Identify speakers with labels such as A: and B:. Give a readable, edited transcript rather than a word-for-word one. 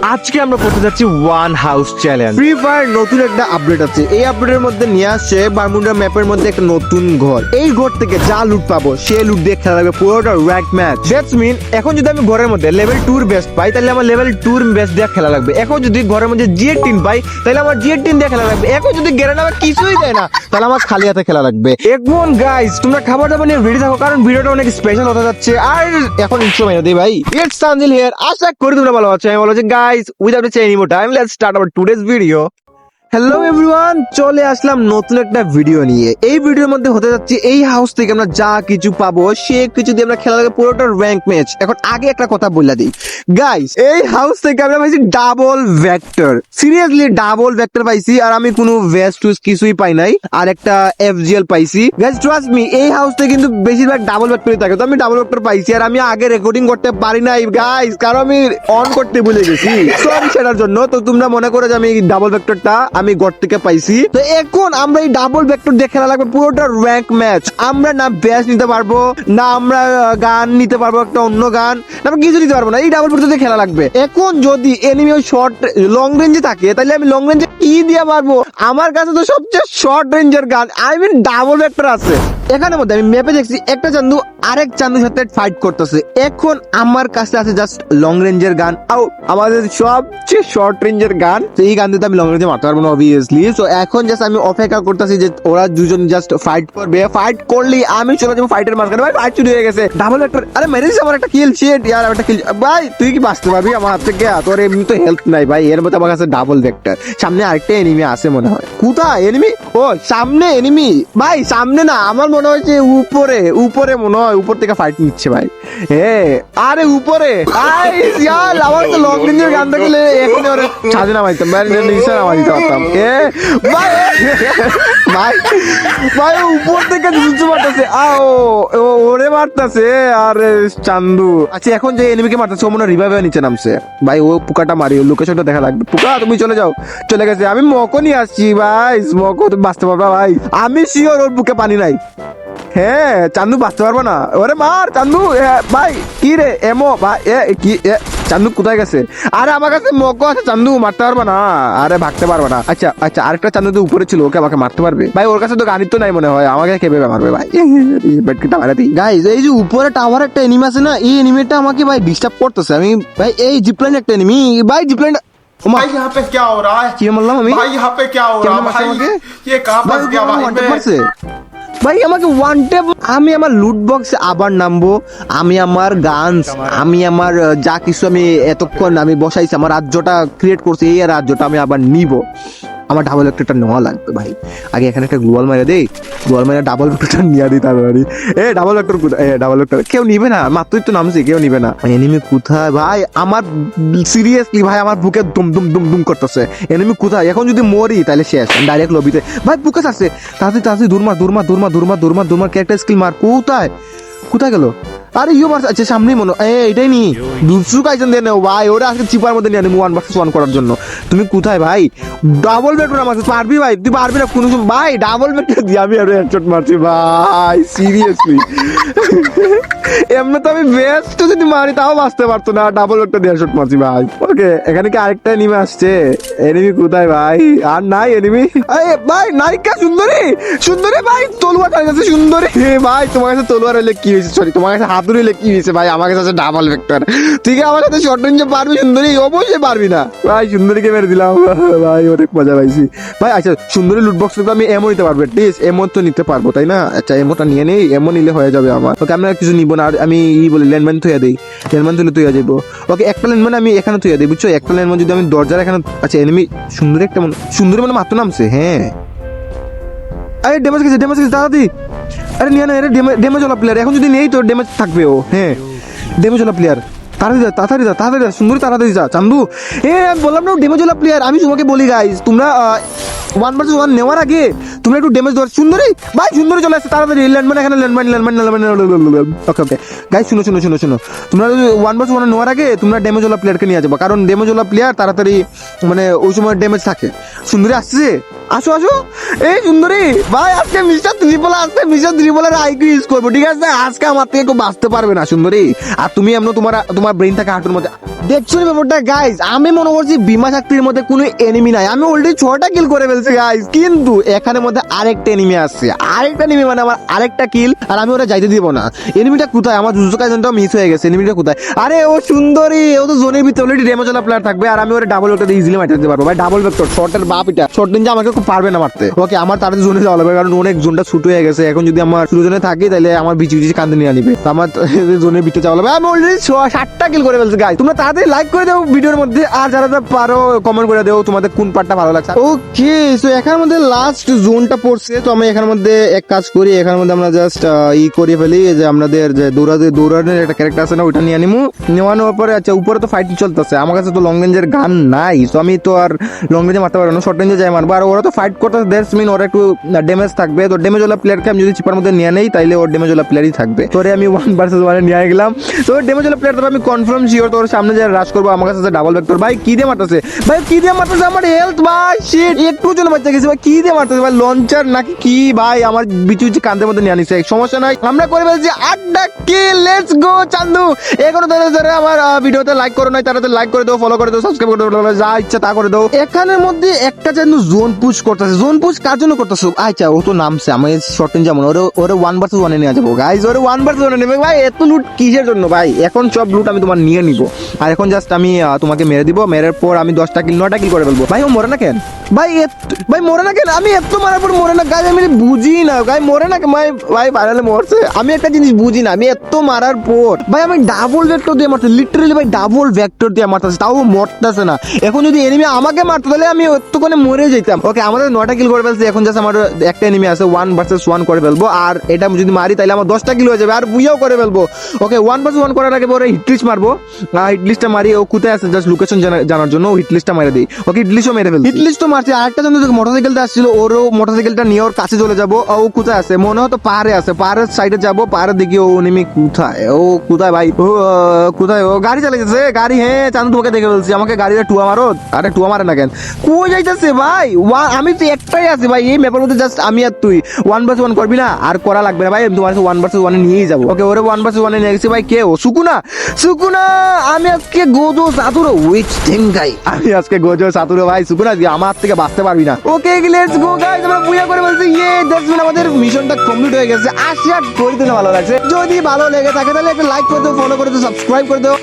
A: আজকে আমরা করতে যাচ্ছি one house challenge. Free fire নতুন একটা আপডেট আছে, এই আপডেটের মধ্যে নিয়ে আসছে বারমুডা ম্যাপের মধ্যে একটা নতুন ঘর। এই ঘর থেকে যা লুট পাবো সে লুট দিয়ে খেলা লাগবে পুরোটা র্যাঙ্ক ম্যাচ। দ্যাটস মিন এখন যদি আমি ঘরের মধ্যে লেভেল 2 এর বেস্ট পাই তাহলে আমার লেভেল 2 এর বেস্ট দিয়ে খেলা লাগবে। এখন যদি ঘরের মধ্যে জি18 পাই তাহলে আমার জি18 দিয়ে খেলা লাগবে। এখন যদি গেরেন আমার কিছুই দেয় না তাহলে আমার খালি হাতে খেলা লাগবে। এখন গাইস তোমরা খাবার দাবার নিয়ে রেডি থাকো, কারণ ভিডিওটা অনেক স্পেশাল হতে যাচ্ছে। আর এখন ইন্ট্রো মেরে দিই ভাই। ইটস তানজিল হিয়ার, আশা করি তোমরা ভালো আছো। আমি বলছি guys without any more time let's start our today's video. Hello everyone, চলে আসলাম নতুন একটা ভিডিও নিয়ে। এই ভিডিওর মধ্যে হতে যাচ্ছে এই হাউস থেকে আমরা যা কিছু পাবো সে কিছু দিয়ে আমরা খেলা লাগে পুরোটা র্যাঙ্ক ম্যাচ। এখন আগে একটা কথা বলে দিই গাইস, এই হাউস থেকে আমরা পাইছি double vector. Seriously double vector পাইছি, আর আমি কোনো ভেস্ট টুস কিছুই পাই নাই। আর একটা এফজিএল পাইছি। গাইস ট্রাস্ট মি, এই হাউস থেকে কিন্তু বেশিরভাগ ডাবল ভেক্টরই থাকে, তো আমি ডাবল ভেক্টর পাইছি। আর আমি আগে রেকর্ডিং করতে পারি নাই গাইস, কারণ আমি অন করতে ভুলে গেছি। সরি সেটার জন্য। তো তোমরা মনে করো যে আমি ডাবল ভেক্টরটা আমি গড় থেকে পাইছি। তো এখন আমরা এই ডাবল ভেক্টর দিয়ে খেলা লাগবে পুরোটা র্যাঙ্ক ম্যাচ। আমরা না ব্যাস নিতে পারবো, না আমরা গান নিতে পারবো একটা অন্য গান, না আমরা কিছু নিতে পারবো না। এই ডাবল ভেক্টর দিয়ে খেলা লাগবে। এখন যদি এনিমি ওই শর্ট লং রেঞ্জে থাকে তাহলে আমি লং রেঞ্জে কি দিয়ে পারবো? আমার কাছে তো সবচেয়ে শর্ট রেঞ্জের গান আই মিন ডাবল ভেক্টর আছে। এখানের মধ্যে আমি ম্যাপে দেখছি একটা চান্দু আরেক চান্দুর সাথে ফাইট করতেছে। এখন আমার কাছে আছে জাস্ট লং রেঞ্জের গান, আও আমাদের সবচেয়ে শর্ট রেঞ্জের গান। তো এই গান দিয়ে আমি লং রেঞ্জে মারতে পারবো না অবভিয়াসলি। সো এখন জাস্ট আমি অপেক্ষা করতেছি যে ওরা দুজন জাস্ট ফাইট করবে। ফাইট করলেই আমি চলে যাবো ফাইটের মাঝখানে। ভাই ফাইট শুরু হয়ে গেছে। ডাবল ভেক্টর, আরে মেরেছিস আমার একটা কিল। শিট ইয়ার, একটা কিল। ভাই তুই কি বাঁচতে পারবি আমার হাত থেকে? তোর এমনি তো হেল্প নাই ভাই। এর মধ্যে আমার কাছে ডাবল ভেক্টর। সামনে আরেকটা এনিমি আছে মনে হয়। কোথায় এনিমি? ও সামনে এনিমি। ভাই সামনে না, আমার মনে হচ্ছে উপরে। উপরে মনে হয় উপর থেকে ফাইট নিচ্ছে ভাই। আরে উপরে আমার তো লং রেঞ্জের গান থাকলে এখন ওরে ছাদে নামাইতাম, নিচে নামাই দিতে পারতাম। ভাই ভাই ভাই উপর থেকে জুজু মারতেছে। ওরে মারতেছে। আরে চান্দু, আচ্ছা এখন যে এনিমিকে মারতেছে ও মনে হয় রিভাইভে নিচে নামছে। ভাই ও পোকাটা মারি, ওর লোকেশনটা দেখা লাগবে। পোকা তুমি চলে যাও। চলে গেছে। আমি মকো নিয়ে আসছি ভাই। মকো তুমি বাঁচতে পারবা ভাই? আমি শিওর ওর বুকে পানি নাই। হ্যাঁ চান্দু বাঁচতে পারবো না। ওরে মার চান্দু। ভাই কি রে এমো ভাই কি চান্দু কোথায় গেছে? আরে আমার কাছে মকো আছে, চান্দু মারতে পারবা না। আরে ভাগতে পারবা না। আচ্ছা আচ্ছা আরেকটা চান্দু তো উপরে ছিল, ওকে আমাকে মারতে পারবে? ভাই ওর কাছে তো গাড়ি তো নাই মনে হয়, আমাকে কে ভেবে মারবে ভাই? বেটকিটা মারাতি। গাইস এই যে উপরে টাওয়ার একটা এনিমি আছে না, এই এনিমিটা আমাকে ভাই ডিস্টার্ব করতেছে। আমি ভাই এই জিপলাইন একটা এনিমি। ভাই জিপলাইন
B: भाई यहाँ पे क्या हो रहा है?
A: কি বললাম আমি?
B: भाई यहाँ पे क्या हो रहा है भाई? ये कहाँ फंस गया भाई मैं?
A: ভাই আমাকে ওয়ান ট্যাপ। আমি আমার লুট বক্সে আবার নামবো। আমি আমার গানস, আমি আমার যা কিছু আমি এতক্ষণ আমি বসাইছি, আমার রাজ্যটা ক্রিয়েট করছি, এই রাজ্যটা আমি আবার নিব। আমার ডাবল ভেক্টরটা নেওয়া লাগবে ভাই। আগে এখানে একটা গ্লোয়াল মারা দেই। গ্লোয়াল মারা ডাবল ভেক্টরটা নিয়ে দিই তাড়াতাড়ি। ডাবল ভেক্টর কোথায়? ডাবল ভেক্টর কেউ নিবে না, মাত্রই তো নামছি, কেউ নিবে না। এনিমি কোথায় ভাই? আমার সিরিয়াসলি ভাই আমার বুকে দুম দুম দুম দুম করতেছে। এনিমি কোথায়? এখন যদি মরি তাহলে শেষ, ডাইরেক্ট লবিতে। ভাই বুকে আছে। তাড়াতাড়ি তাড়াতাড়ি দূরমার দূরমার দূরমার দূরমার দূরমার দূরমার ক্যারেক্টার স্কিল মার। কোথায় কোথায় গেল? আরে ইউ মার। আচ্ছা সামনেই মনে এটাই নি দুসু কাইজন দিয়ে নেও ভাই। ওরা আজকে চিপার মধ্যে নিয়ে আনি 1 vs 1 করার জন্য। তুমি কোথায় ভাই? ডাবল ভেক্টর আমাকে পারবি ভাই? তুই পারবি না কোনো ভাই। ডাবল ভেক্টর দিয়ে আমি আরো হেডশট মারছি ভাই সিরিয়াসলি। এমনি তো আমি বেস্ট যদি মারি তাও বাঁচতে পারতো না, ডাবল ভেক্টর দিয়ে হেডশট মারছি ভাই। ওকে এখানে কি আরেকটা এনিমি আসছে? এনিমি কোথায় ভাই? আর নাই এনিমি। ভাই নায়িকা সুন্দরী। সুন্দরী ভাই তলোয়ার কাছে সুন্দরী। ভাই তোমার কাছে তলোয়ার হলে কি হয়েছে? সরি তোমার কাছে হাতুড়ি হলে কি হয়েছে ভাই? আমার কাছে আছে ডাবল ভেক্টর। তুই কি আমার সাথে শর্ট রেঞ্জে পারবি সুন্দরী? অবশ্যই পারবি না ভাই। সুন্দরীকে মেরে দিলাম ভাই, অনেক মজা পাইছি ভাই। আচ্ছা সুন্দরী লুট বক্স তো আমি এমন নিতে পারবো, প্লিজ এমন তো নিতে পারবো তাই না? আচ্ছা এমনটা নিয়ে নেই, এমন নিলে হয়ে যাবে আমার। ওকে আমি আর কিছু নিবো না। আর আমি বলি ল্যান্ডম্যান থইয়া দিই। ল্যান্ডম্যান তুলে তুইয়া যাবো। ওকে একটা ল্যান্ডম্যান আমি এখানে থইয়া দিই, বুঝছো? একটা ল্যান্ডম্যান যদি আমি দরজার এখানে। আচ্ছা এনিমি সুন্দরী একটা সুন্দরী মানে মাত্র নামছে। হ্যাঁ আরে ড্যামেজ গেছে, ড্যামেজ গেছে তাড়াতাড়ি। আরে নিয়ে না, আরে ড্যামেজ ওলা প্লেয়ার। এখন যদি নেই তো ড্যামেজ থাকবে ও। হ্যাঁ ড্যামেজ ওলা প্লেয়ার। তাড়াতাড়ি যা তাড়াতাড়ি যা তাড়াতাড়ি যা সুন্দরী তাড়াতাড়ি যা চান্দু। আমি বললাম না ড্যামেজ ওলা প্লেয়ার। আমি তোমাকে বলি গাইস তোমরা 1 ভার্সেস 1 নেওয়ার আগে তুমি একটু ড্যামেজ দাও। সুন্দরী ভাই, সুন্দরী চলে আসছে তাড়াতাড়ি। ল্যান্ডমাইন এখানে, ল্যান্ডমাইন। ওকে ওকে গাইস, শুনো। তোমরা 1 ভার্সেস 1 নেওয়ার আগে তোমরা ড্যামেজ ওয়ালা প্লেয়ারকে নিয়ে যাবো, কারণ ড্যামেজ ওয়ালা প্লেয়ার তাড়াতাড়ি মানে ওই সময় ড্যামেজ থাকে। সুন্দরী আসছে, আসো। এই সুন্দরী ভাই, আজকে মিস্টার ত্রিপলের আইকিউ ইউজ করবো, ঠিক আছে? আজকে আমার থেকে কেউ বাঁচতে পারবে না সুন্দরী। আর তুমি এমন তোমার ব্রেন থাকে হাঁটুর মধ্যে। দেখছো ব্যাপারটা গাইস, আমি মনে করছি বিমা শক্তির মধ্যে কোনো এনিমি নাই, আমি অলরেডি 6টা কিল করে ফেলছি গাইস, কিন্তু এখানের মধ্যে আরেকটা এনিমি আসছে, মানে আমার আরেকটা কিল, আর আমি ওরা যাইতে দিব না। এনিমিটা কোথায়? আমার জুজুৎসু কাইসেনটাও মিস হয়ে গেছে। এনিমিটা কোথায়? আরে ও সুন্দরী, ও তো জোনের ভিতরে অলরেডি ড্যামেজ ওয়ালা প্লেয়ার থাকবে, আর আমি ওরা ডাবল ভেক্টর ইজিলি মারতে দিতে পারবো ভাই। ডাবল ভেক্টর শর্টের বাপ, এটা শর্ট নিনজা আমাকে খুব পারবে না মারতে। ওকে, আমার তাড়াতাড়ি জোনে যাওয়া লাগবে, কারণ অনেক জোনটা ছুট হয়ে গেছে। এখন যদি আমার জোনে থাকি তাহলে আমার বিচি কান্দে নিয়ে নিবে, তো আমার জোনের ভিতরে যাওয়া লাগবে। আমি অলরেডি 7টা কিল করে ফেলছি গাইস। তোমরা তাড়াতাড়ি লাইক করে দাও ভিডিওর মধ্যে, আর যারা পারো কমেন্ট করে দাও তোমাদের কোন পার্টটা ভালো লাগছে। ওকে, সো এখানের মধ্যে লাস্ট জোনটা পড়ছে, তো আমি এখানের মধ্যে এক কাজ করি, এখানের মধ্যে আমরা জাস্ট করে ফেলি, যে আমাদের যে দৌড়ানোর একটা ক্যারেক্টার আছে না, ওইটা নিয়ে নিমু। নেওয়ানোর পরে আচ্ছা, উপরে তো ফাইট চলতেছে, আমার কাছে তো লং রেঞ্জের গান নাই, তো আমি তো আর লং রেঞ্জে মারতে পারবো না, শর্ট রেঞ্জে যাই মারবো। আর ওরা তো ফাইট করতে, দ্যাটস মিন ওরা একটু ড্যামেজ থাকবে, তো ড্যামেজ ওয়ালা প্লেয়ারকে আমি যদি চিপার মধ্যে নিয়ে নেই তাইলে ওর ড্যামেজ ওয়ালা প্লেয়ারই থাকবে। তোরে আমি 1 ভার্সেস 1 নিয়ে গেলাম, তো ড্যামেজ ওয়ালা প্লেয়ার তো আমি কনফার্ম শিওর তোর সামনে যে রাশ করবো। আমার কাছে ডাবল ভেক্টর ভাই, কি দিয়ে মারতেছে আমার হেলথ ভাই, শিট, একটু জন্য বাচ্চা গেছে ভাই, কি দিয়ে মারতেছে ভাই, লঞ্চার নাকি কি ভাই? আমার বিচু কান্দের মধ্যে নিয়ে আনিছে, সমস্যা নাই, আমরা করে ফেলছি 8টা কিল। লেটস গো চান্দু। এখনো যারা আমার ভিডিওতে লাইক করো নাই, তারা লাইক করে দাও, ফলো করে দাও, সাবস্ক্রাইব করে দাও, যা ইচ্ছা তা করে দাও। এখানের মধ্যে একটা চান্দু জোন পুশ করতেছে। জোন পুশ কার জন্য করতেছো? আচ্ছা, ও তো নামছে, আমি শর্ট রেঞ্জ যেমন ওরে 1 ভার্সেস 1 নিয়ে যাবো গাইস, ওরে 1 ভার্সেস 1 নেবে ভাই। এত লুট কিসের জন্য ভাই? এখন সব লুট আমি তোমার নিয়ে নিব, আর এখন জাস্ট আমি তোমাকে মেরে দিব। মেরের পর আমি 10টা কিল 9টা কিল করে ফেলবো। ভাই ও মরে না কেন? ভাই মরে না কেন? আমি এত মারার পর মরে না গাইস, আমি বুঝি না গাই, মরে না কেন ভাই? ফাইনালে মরছে। আমি একটা জিনিস বুঝি না, আমি এত মারার পর ভাই আমি ডাবল ভেক্টর দিয়ে মারতে, লিটারালি ভাই ডাবল ভেক্টর দিয়ে মারতেছে, তাও মরতেছে না। এখন যদি এনিমি আমাকে মারতো তাহলে আমি এতক্ষণে মরে যেতাম। ওকে, আমাদের 9টা কিল করে ফেলছে, এখন জাস্ট আমার একটা এনিমি আছে, 1 ভার্সেস 1 করে ফেলবো, আর এটা যদি মারি তাহলে আমার 10টা কিল হয়ে যাবে, আর বুইয়াও করে ফেলবো। ওকে, 1 ভার্সেস 1 করার আগে পরে হিটলিস্ট মারবো। হিটলিস্টটা মারি, ও কোথায় আছে জাস্ট লোকেশন জানার জন্য হিটলিস্টটা মেরে দিই। ওকে, হিটলিস্টও মেরে ফেলছি, হিটলিস্টও মারছি। আরেকটা জন্য মোটরসাইকেলটা আসছিল, ওরও মোটরসাইকেলটা নিয়ে ওর কাছে চলে যাবো। ও কোথায় আছে? মনে হতো পাহাড়ে আছে, পাহাড়ের সাইডে যাবো, পাহাড়ের দিকে। ও এনিমি কোথায়? ও কোথায় ভাই? ও কোথায়? ও গাড়ি চালিয়েছে, গাড়ি। হ্যাঁ চান্দু, তোমাকে দেখে ফেলছি, আমাকে গাড়িটা টুয়া মারো। আরে টুয়া মারে না কেন? কই যাইতেছে ভাই? আমি তো একটাই আছি ভাই এই ম্যাপের মধ্যে, জাস্ট আমি আর তুই। 1 ভার্সেস 1 করবি না? আর করা লাগবে না ভাই, আমি তোমার 1 ভার্সেস 1 নিয়েই যাবো। ওকে, ওরে 1 ভার্সেস 1 নিয়ে গেছি ভাই। কে ও? সুকুনা। আমি আজকে গোজো সাতুরো উইচ টেঙ্গাই, আমি আজকে গোজো সাতুরো ভাই। সুকুনা আমার থেকে বাঁচতে পারবি না। ওকে, লেটস গো গাইস, আমরা বুয়া করে বলছি। দ্যাটস মিন আমাদের মিশনটা কমপ্লিট হয়ে গেছে। আশা করি তোমাদের ভালো লাগছে। যদি ভালো লেগে থাকে তাহলে একটা লাইক করে দাও, ফলো করে দাও, সাবস্ক্রাইব করে দাও।